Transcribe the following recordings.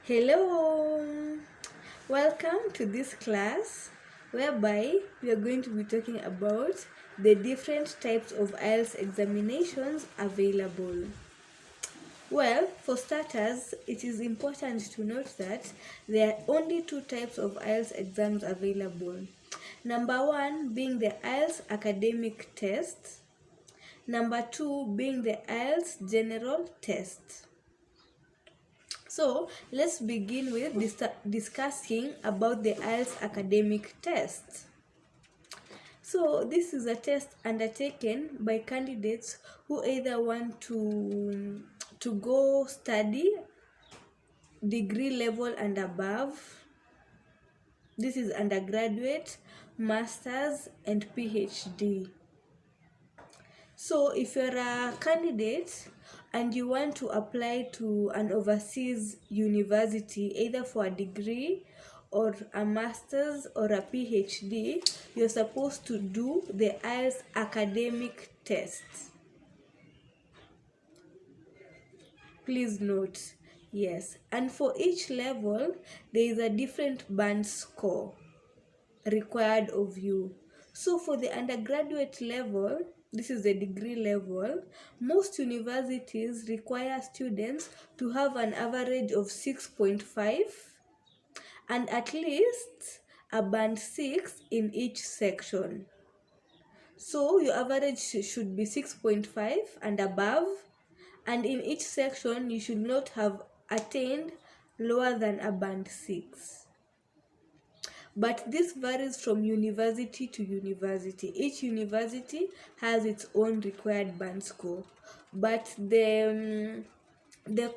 Hello, welcome to this class whereby we are going to be talking about the different types of IELTS examinations available. Well, for starters, it is important to note that there are only two types of IELTS exams available. Number one being the IELTS academic test. Number two being the IELTS general test. So let's begin with discussing about the IELTS academic test. So this is a test undertaken by candidates who either want to go study degree level and above. This is undergraduate, masters, and PhD. So if you're a candidate and you want to apply to an overseas university, either for a degree or a master's or a PhD, you're supposed to do the IELTS academic test. Please note, yes. And for each level, there is a different band score required of you. So for the undergraduate level, this is the degree level, most universities require students to have an average of 6.5 and at least a band 6 in each section. So your average should be 6.5 and above, and in each section you should not have attained lower than a band 6. But this varies from university to university. Each university has its own required band score, but the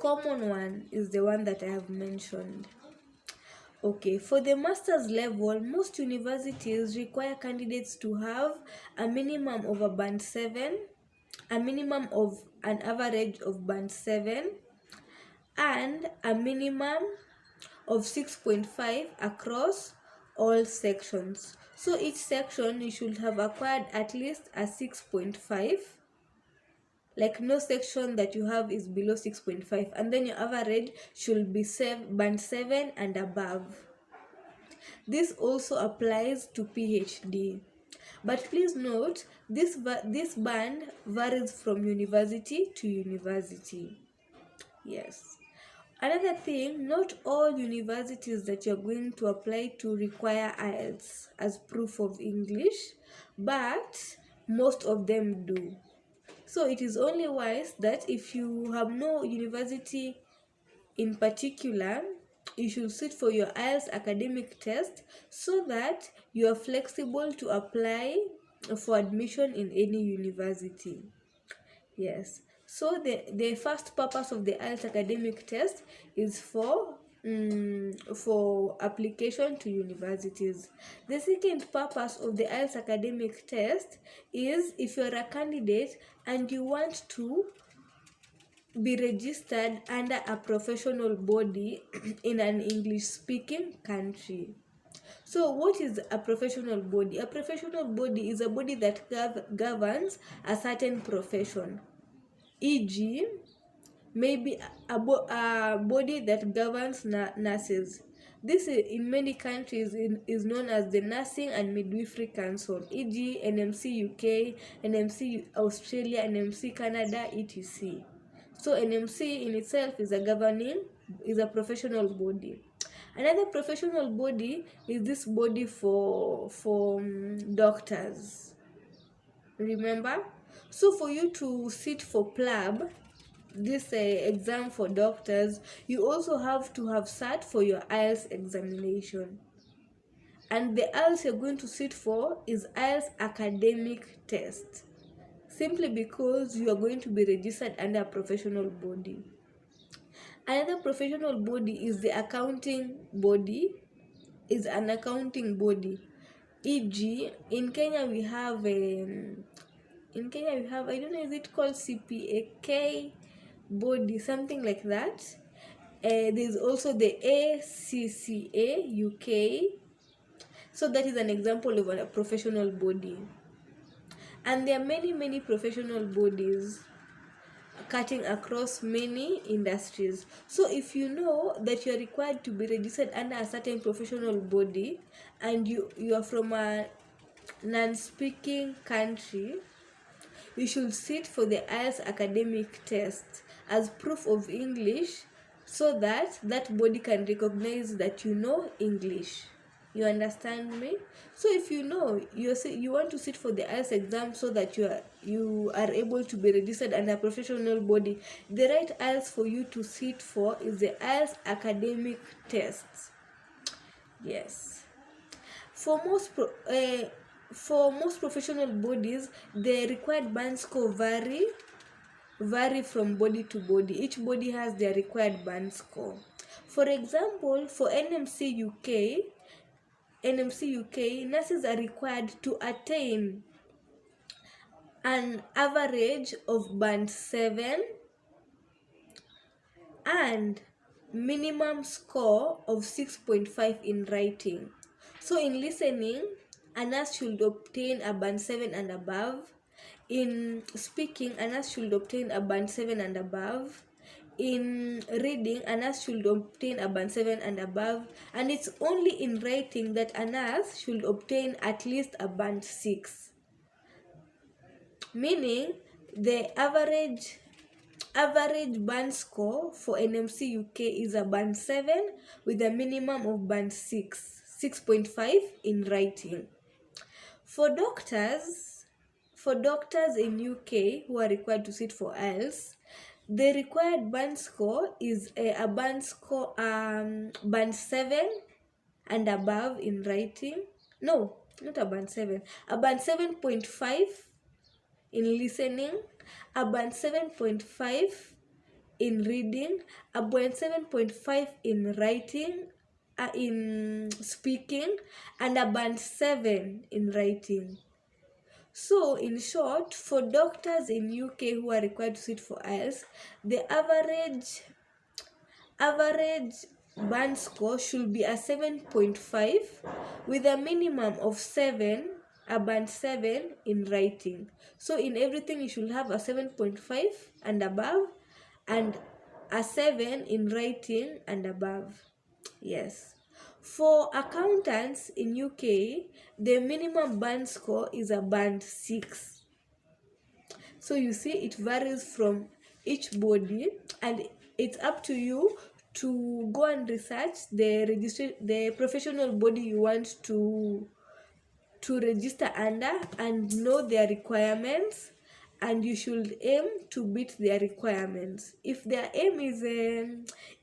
common one is the one that I have mentioned. Okay, for the master's level, most universities require candidates to have a minimum of a band 7, a minimum of an average of band 7, and a minimum of 6.5 across all sections. So each section you should have acquired at least a 6.5. Like no section that you have is below 6.5, and then your average should be band 7 and above. This also applies to PhD. But please note, this band varies from university to university. Yes. Another thing, not all universities that you're going to apply to require IELTS as proof of English, but most of them do. So it is only wise that if you have no university in particular, you should sit for your IELTS academic test so that you are flexible to apply for admission in any university. Yes. So the first purpose of the IELTS academic test is for application to universities. The second purpose of the IELTS academic test is if you're a candidate and you want to be registered under a professional body in an English-speaking country. So what is a professional body? A professional body is a body that governs a certain profession. E.g., maybe a body that governs nurses. This in many countries is known as the Nursing and Midwifery Council, e.g. NMC UK, NMC Australia, NMC Canada, etc. So NMC in itself is a professional body. Another professional body is this body for doctors. Remember? So for you to sit for PLAB, this exam for doctors, you also have to have sat for your IELTS examination. And the IELTS you're going to sit for is IELTS academic test, simply because you are going to be registered under a professional body. Another professional body is the accounting body, is an accounting body. E.g., in Kenya we have I don't know, is it called CPAK body, something like that. There's also the ACCA UK. So that is an example of a professional body. And there are many professional bodies. cutting across many industries. So if you know that you are required to be registered under a certain professional body, and you are from a non-speaking country, you should sit for the IELTS academic test as proof of English, so that that body can recognize that you know English. You understand me? So if you know you want to sit for the IELTS exam so that you are able to be registered under a professional body, the right IELTS for you to sit for is the IELTS academic test. Yes. For most professional bodies, the required band score vary from body to body. Each body has their required band score. For example, for NMC UK, nurses are required to attain an average of band 7 and minimum score of 6.5 in writing. So in listening, a nurse should obtain a band 7 and above. In speaking, a nurse should obtain a band 7 and above. In reading, a nurse should obtain a band 7 and above. And it's only in writing that a nurse should obtain at least a band 6. Meaning, the average band score for NMC UK is a band 7 with a minimum of band 6.5 in writing. For doctors in UK who are required to sit for IELTS, the required band score is a band 7 and above in writing. No, not a band 7. A band 7.5 in listening, a band 7.5 in reading, a band 7.5 in writing, in speaking, and a band 7 in writing. So in short, for doctors in UK who are required to sit for IELTS, the average band score should be a 7.5 with a minimum of 7, a band 7 in writing. So in everything you should have a 7.5 and above, and a 7 in writing and above. Yes. For accountants in UK, the minimum band score is a band 6. So you see, it varies from each body, and it's up to you to go and research the professional body you want to register under and know their requirements, and you should aim to beat their requirements. If their aim is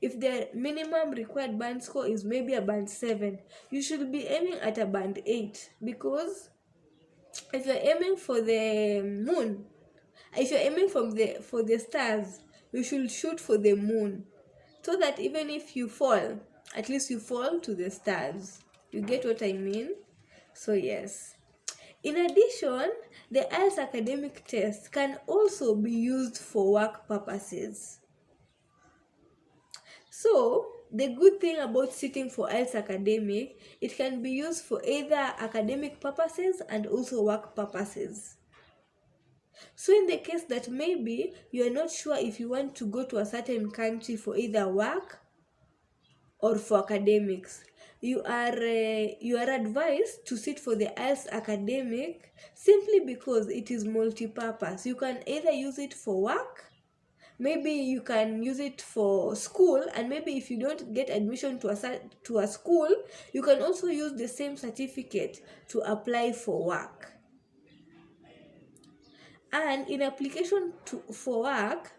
if their minimum required band score is maybe a band 7, you should be aiming at a band 8, because if you're aiming for the moon, if you're aiming for the stars, you should shoot for the moon, so that even if you fall, at least you fall to the stars. You get what I mean? So yes. In addition, the IELTS academic test can also be used for work purposes. So, the good thing about sitting for IELTS academic, it can be used for either academic purposes and also work purposes. So in the case that maybe you are not sure if you want to go to a certain country for either work or for academics, you are advised to sit for the IELTS academic, simply because it is multi-purpose. You can either use it for work, maybe you can use it for school, and maybe if you don't get admission to a school, you can also use the same certificate to apply for work. And in application for work,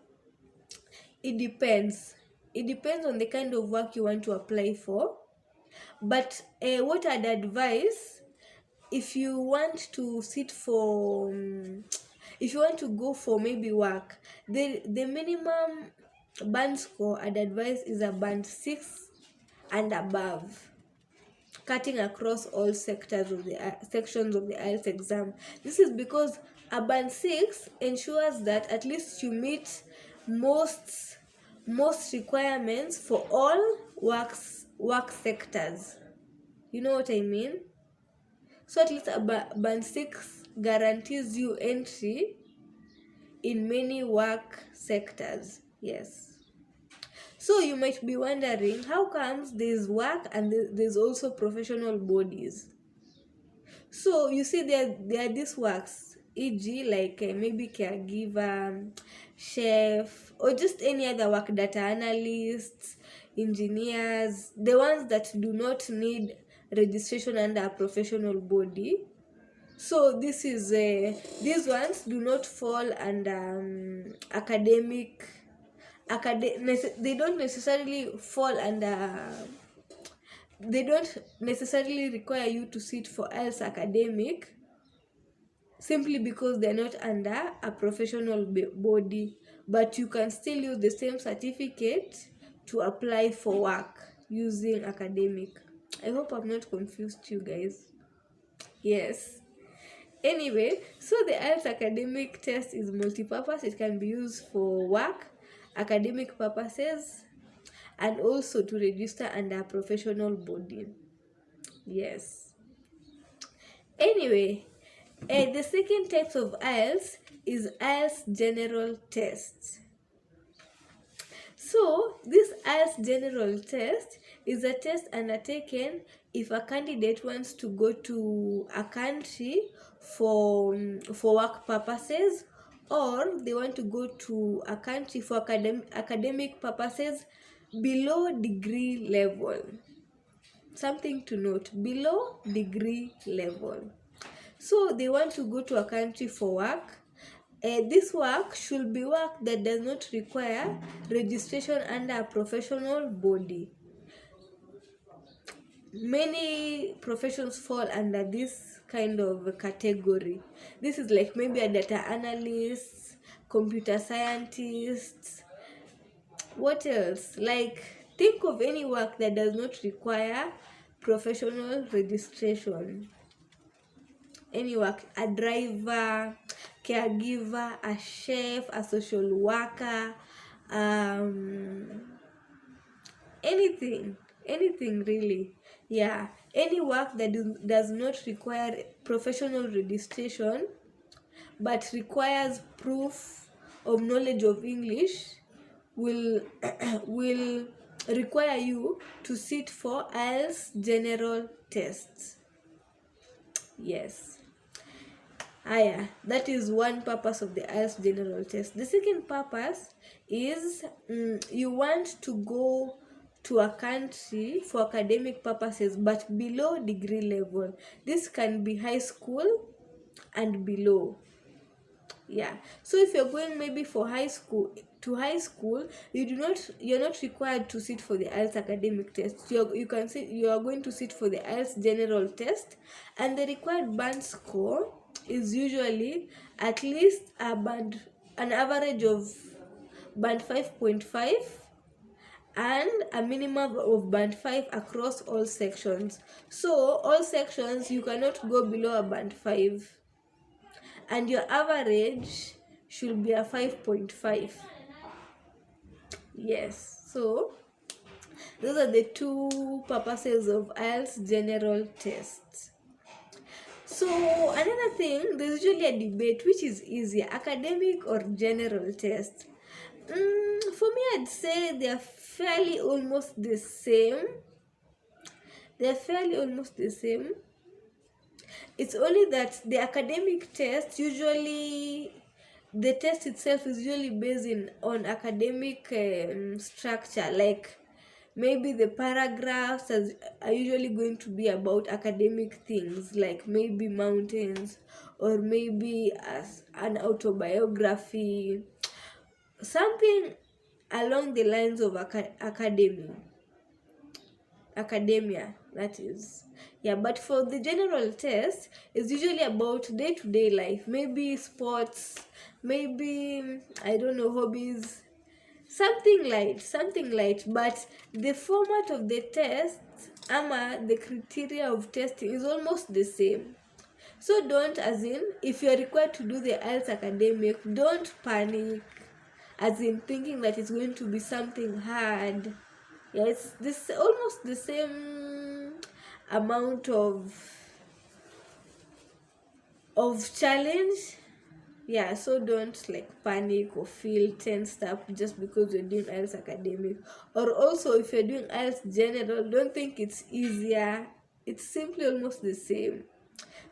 it depends on the kind of work you want to apply for. But what I'd advise, if you want to if you want to go for maybe work, the minimum band score I'd advise is a band 6 and above, cutting across all sections of the IELTS exam. This is because a band 6 ensures that at least you meet most requirements for all work sectors. You know what I mean? So at least a band 6 guarantees you entry in many work sectors. Yes. So you might be wondering, how comes there's work and there's also professional bodies? So you see, there are these works, e.g., like maybe caregiver, chef, or just any other work, data analysts, engineers, the ones that do not need registration under a professional body. So these ones do not fall under they don't necessarily fall under, they don't necessarily require you to sit for IELTS academic, simply because they're not under a professional body, but you can still use the same certificate to apply for work using academic. I hope I've not confused you guys. Yes. Anyway, so the IELTS academic test is multi-purpose. It can be used for work, academic purposes, and also to register under a professional body. Yes. Anyway, the second type of IELTS is IELTS general test. So this IELTS general test is a test undertaken if a candidate wants to go to a country for work purposes, or they want to go to a country for academic purposes below degree level. Something to note, below degree level. So they want to go to a country for work. This work should be work that does not require registration under a professional body. Many professions fall under this kind of category. This is like maybe a data analyst, computer scientist. What else? Like, think of any work that does not require professional registration. Any work, a driver, caregiver, a chef, a social worker, anything really. Yeah, any work that does not require professional registration but requires proof of knowledge of English will will require you to sit for IELTS general tests. Yes. That is one purpose of the IELTS general test. The second purpose is you want to go to a country for academic purposes but below degree level. This can be high school and below. Yeah. So if you're going maybe for high school, you're not required to sit for the IELTS academic test. You are going to sit for the IELTS general test, and the required band score is usually at least an average of band 5.5 and a minimum of band 5 across all sections. So all sections you cannot go below a band 5, and your average should be a 5.5. Yes. So those are the two purposes of IELTS general test. So another thing, there's usually a debate which is easier, academic or general test. For me, I'd say they're fairly almost the same. It's only that the academic test, usually the test itself is usually based on academic structure. Like maybe the paragraphs are usually going to be about academic things, like maybe mountains, or maybe as an autobiography, something along the lines of academia, that is. Yeah, but for the general test, it's usually about day-to-day life, maybe sports, maybe, I don't know, hobbies, something light. But the format of the test, the criteria of testing is almost the same. So don't, as in, if you're required to do the IELTS academic, don't panic, as in thinking that it's going to be something hard. Yeah, it's this almost the same amount of challenge. Yeah, so don't like panic or feel tensed up just because you're doing IELTS academic. Or also, if you're doing IELTS general, don't think it's easier. It's simply almost the same.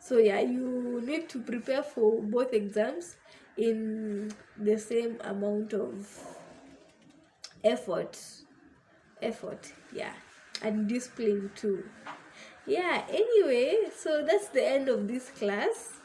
So yeah, you need to prepare for both exams in the same amount of effort. Yeah, and discipline too. Yeah, anyway, so that's the end of this class.